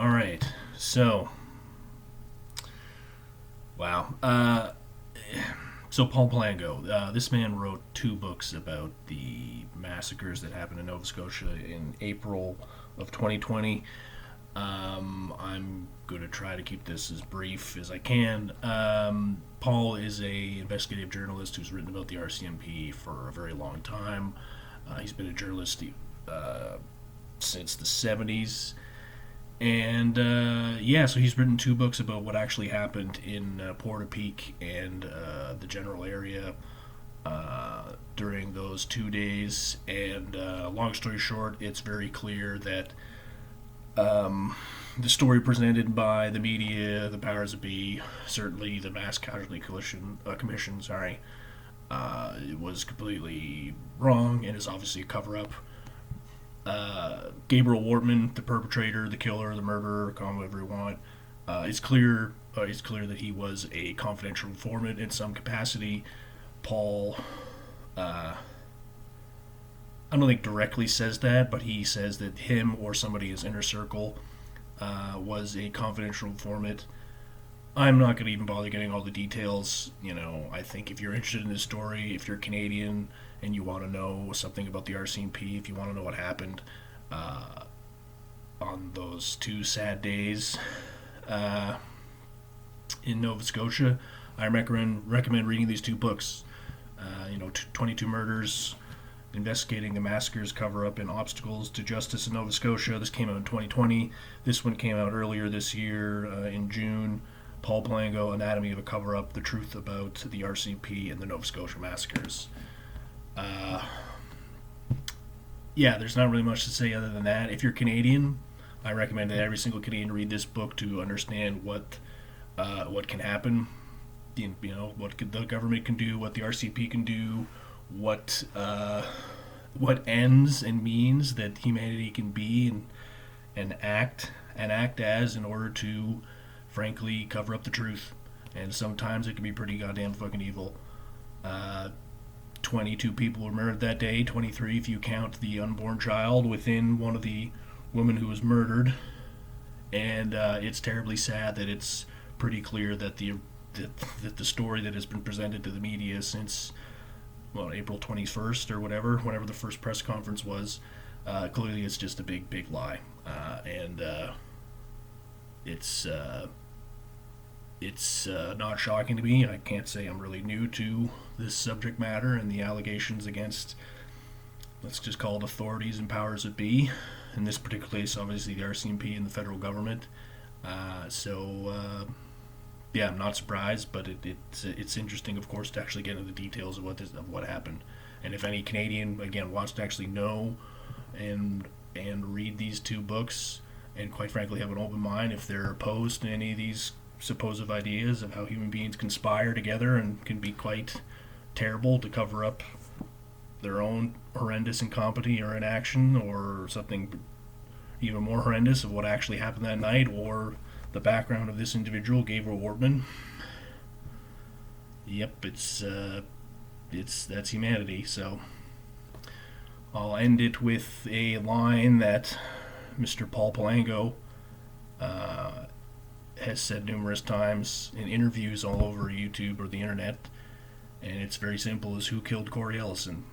All right. So, wow. So Paul Palango, this man wrote two books about the massacres that happened in Nova Scotia in April of 2020. I'm going to try to keep this as brief as I can. Paul is a investigative journalist who's written about the RCMP for a very long time. He's been a journalist uh, since the 70s. And yeah, so he's written two books about what actually happened in Portapeak and the general area during those 2 days. And long story short, it's very clear that the story presented by the media, the powers that be, certainly the Mass Casualty Commission, sorry, it was completely wrong and is obviously a cover up. Gabriel Wortman, the perpetrator, the killer, the murderer, call him whatever you want, it's clear that he was a confidential informant in some capacity. Paul, I don't think directly says that, but he says that him or somebody in his inner circle was a confidential informant. I'm not going to even bother getting all the details. I think if you're interested in this story, if you're Canadian and you want to know something about the RCMP, if you want to know what happened uh, on those two sad days uh, in Nova Scotia, I recommend reading these two books. 22 Murders, Investigating the Massacres, Cover-Up, and Obstacles to Justice in Nova Scotia. This came out in 2020. This one came out earlier this year in June. Paul Palango, Anatomy of a Cover-Up, The Truth About the RCMP and the Nova Scotia Massacres. Uh, yeah, there's not really much to say other than that. If you're Canadian, I recommend that every single Canadian read this book to understand what can happen. What the government can do, what the RCMP can do, what what ends and means that humanity can be and act as in order to frankly cover up the truth. And sometimes it can be pretty goddamn fucking evil. Uh, 22 people were murdered that day, 23 if you count the unborn child within one of the women who was murdered. And it's terribly sad that it's pretty clear that the story that has been presented to the media since April 21st or whenever the first press conference was, clearly it's just a big lie, and it's not shocking to me. I can't say I'm really new to this subject matter and the allegations against, let's just call it, authorities and powers that be. In this particular case, obviously the RCMP and the federal government. Yeah, I'm not surprised, but it's interesting, of course, to actually get into the details of what happened. And if any Canadian again wants to actually know and read these two books, and quite frankly have an open mind, if they're opposed to any of these supposed ideas of how human beings conspire together and can be quite terrible to cover up their own horrendous incompetence or inaction, or something even more horrendous of what actually happened that night, or the background of this individual, Gabriel Wortman. Yep, that's humanity. So I'll end it with a line that Mr. Paul Palango has said numerous times in interviews all over YouTube or the internet, and it's very simple: "Is who killed Corrie Ellison?"